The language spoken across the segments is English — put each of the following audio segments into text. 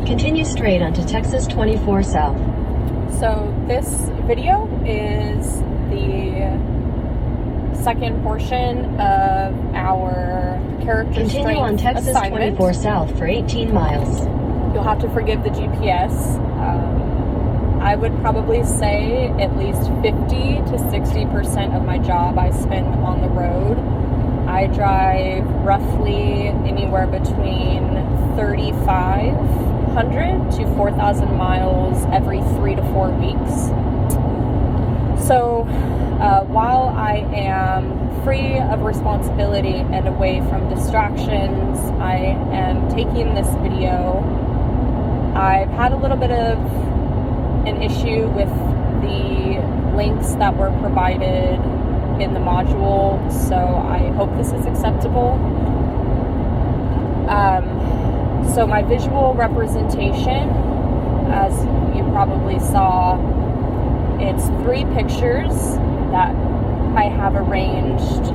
Continue straight onto Texas 24 South. So this video is the second portion of our character Continue strength on Texas assignment. 24 South for 18 miles. You'll have to forgive the GPS. I would probably say at least 50 to 60% of my job I spend on the road. I drive roughly anywhere between 3,500 to 4,000 miles every 3 to 4 weeks. So while I am free of responsibility and away from distractions, I am taking this video. I've had a little bit of an issue with the links that were provided in the module, so I hope this is acceptable. So my visual representation, as you probably saw, it's 3 pictures that I have arranged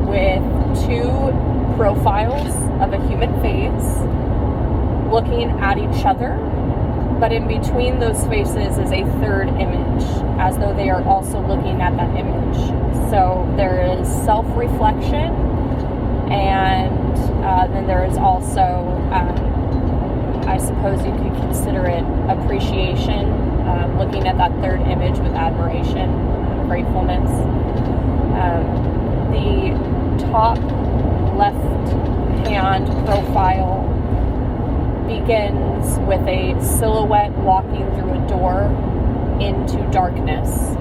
with 2 profiles of a human face looking at each other, but in between those faces is a third image, as though they are also looking at that image. So there is self-reflection, and then there is also, I suppose you could consider it appreciation, looking at that third image with admiration and gratefulness. The top left-hand profile begins with a silhouette walking through a door into darkness.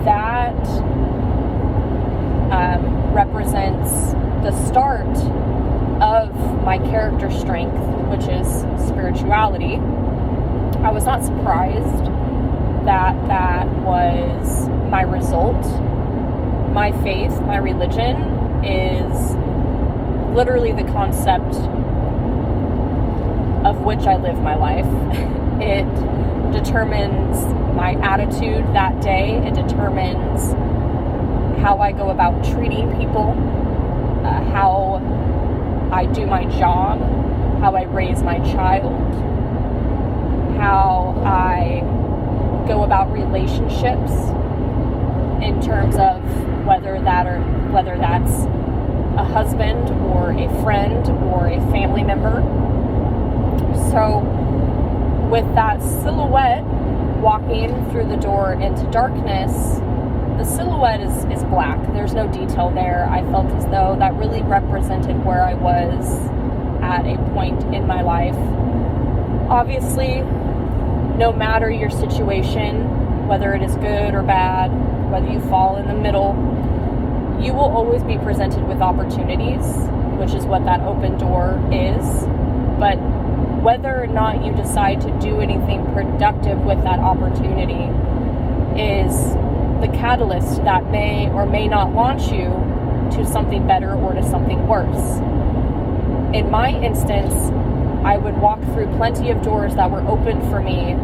That represents the start of my character strength, which is spirituality. I was not surprised that that was my result. My faith, my religion, is literally the concept of which I live my life. It determines my attitude that day. It determines how I go about treating people, how I do my job, how I raise my child, how I go about relationships in terms of whether that's a husband or a friend or a family member. So with that silhouette walking through the door into darkness, the silhouette is black. There's no detail there. I felt as though that really represented where I was at a point in my life. Obviously, no matter your situation, whether it is good or bad, whether you fall in the middle, you will always be presented with opportunities, which is what that open door is. But whether or not you decide to do anything productive with that opportunity is the catalyst that may or may not launch you to something better or to something worse. In my instance, I would walk through plenty of doors that were open for me,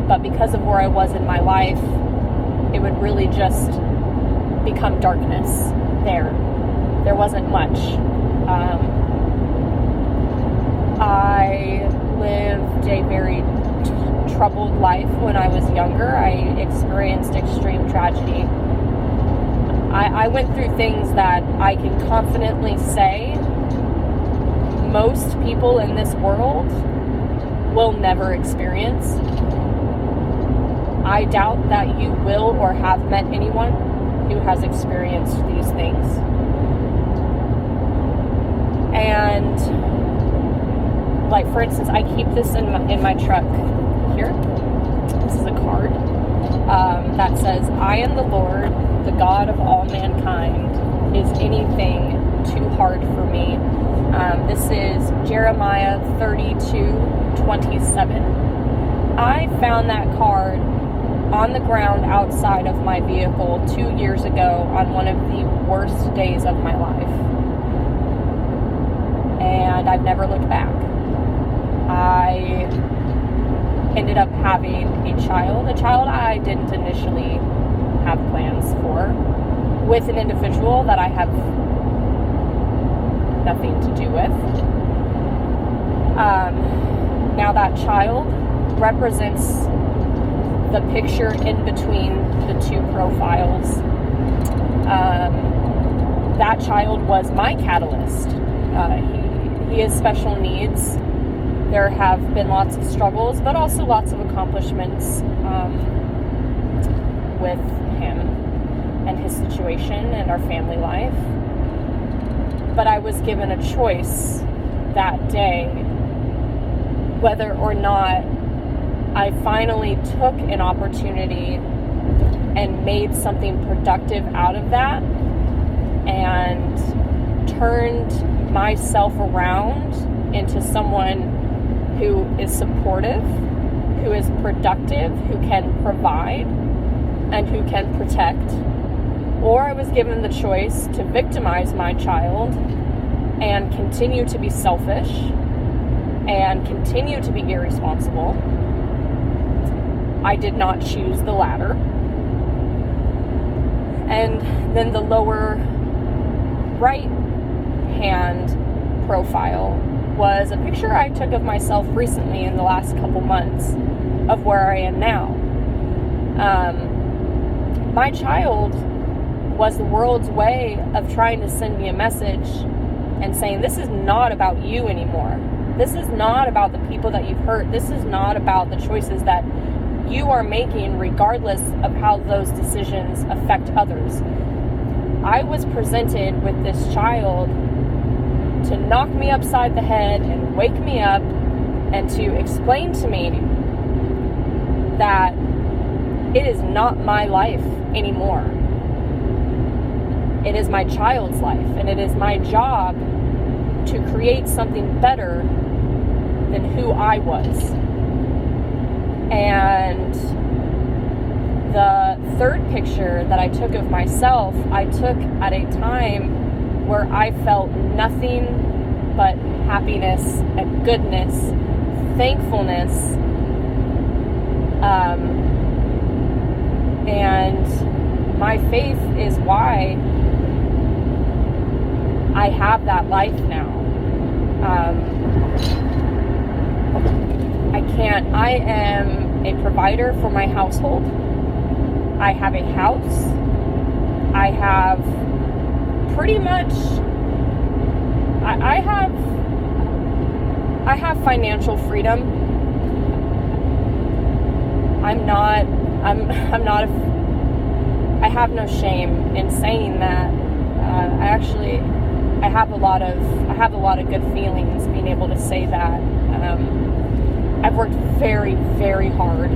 but because of where I was in my life, it would really just become darkness there. There wasn't much. I lived a very troubled life when I was younger. I experienced extreme tragedy. I went through things that I can confidently say most people in this world will never experience. I doubt that you will or have met anyone who has experienced these things. And like, for instance, I keep this in my truck here. This is a card that says, "I am the Lord, the God of all mankind. Is anything too hard for me?" This is Jeremiah 32:27. I found that card on the ground outside of my vehicle 2 years ago on one of the worst days of my life. And I've never looked back. I ended up having a child I didn't initially have plans for, with an individual that I have nothing to do with. Now that child represents the picture in between the two profiles. That child was my catalyst. He has special needs. There have been lots of struggles, but also lots of accomplishments with him and his situation and our family life. But I was given a choice that day whether or not I finally took an opportunity and made something productive out of that and turned myself around into someone who is supportive, who is productive, who can provide, and who can protect. Or I was given the choice to victimize my child and continue to be selfish and continue to be irresponsible. I did not choose the latter. And then the lower right hand profile was a picture I took of myself recently in the last couple months of where I am now. My child was the world's way of trying to send me a message and saying, this is not about you anymore. This is not about the people that you've hurt. This is not about the choices that you are making, regardless of how those decisions affect others. I was presented with this child to knock me upside the head and wake me up and to explain to me that it is not my life anymore. It is my child's life, and it is my job to create something better than who I was. And the third picture that I took of myself, I took at a time where I felt nothing but happiness and goodness, thankfulness, and my faith is why I have that life now. I am a provider for my household. I have a house. I have pretty much, I have financial freedom. I have no shame in saying that. I have a lot of good feelings being able to say that. I've worked very, very hard,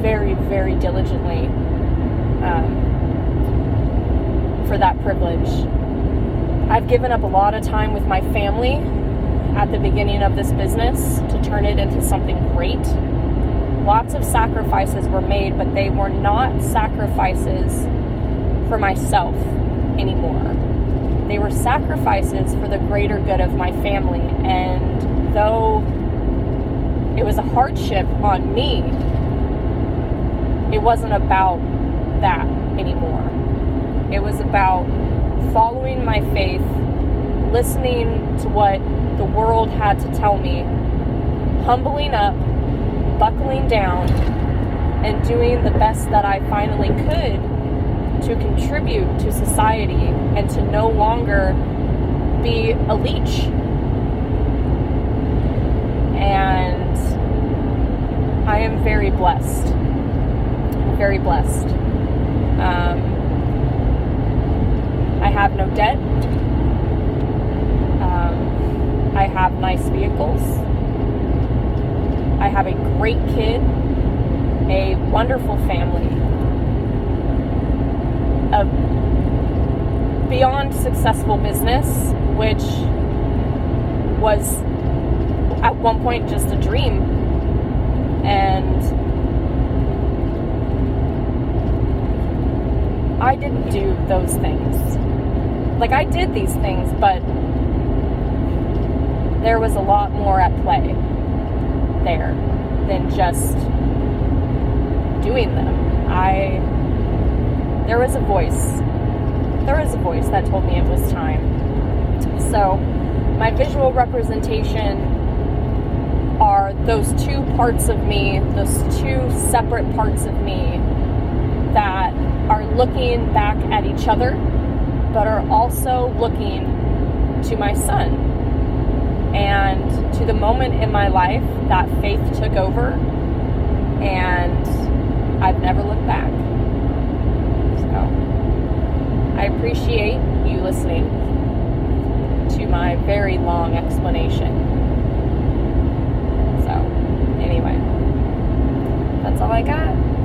very, very diligently for that privilege. I've given up a lot of time with my family at the beginning of this business to turn it into something great. Lots of sacrifices were made, but they were not sacrifices for myself anymore. They were sacrifices for the greater good of my family. And though it was a hardship on me, it wasn't about that anymore. It was about following my faith, listening to what the world had to tell me, humbling up, buckling down, and doing the best that I finally could to contribute to society and to no longer be a leech. And I am very blessed. Very blessed. I have no debt. I have nice vehicles. I have a great kid, a wonderful family, a beyond successful business, which was at one point just a dream. And I didn't do those things. Like, I did these things, but there was a lot more at play there than just doing them. There was a voice that told me it was time. So my visual representation those two parts of me, those two separate parts of me that are looking back at each other, but are also looking to my son and to the moment in my life that faith took over, and I've never looked back. So I appreciate you listening to my very long explanation. So anyway, that's all I got.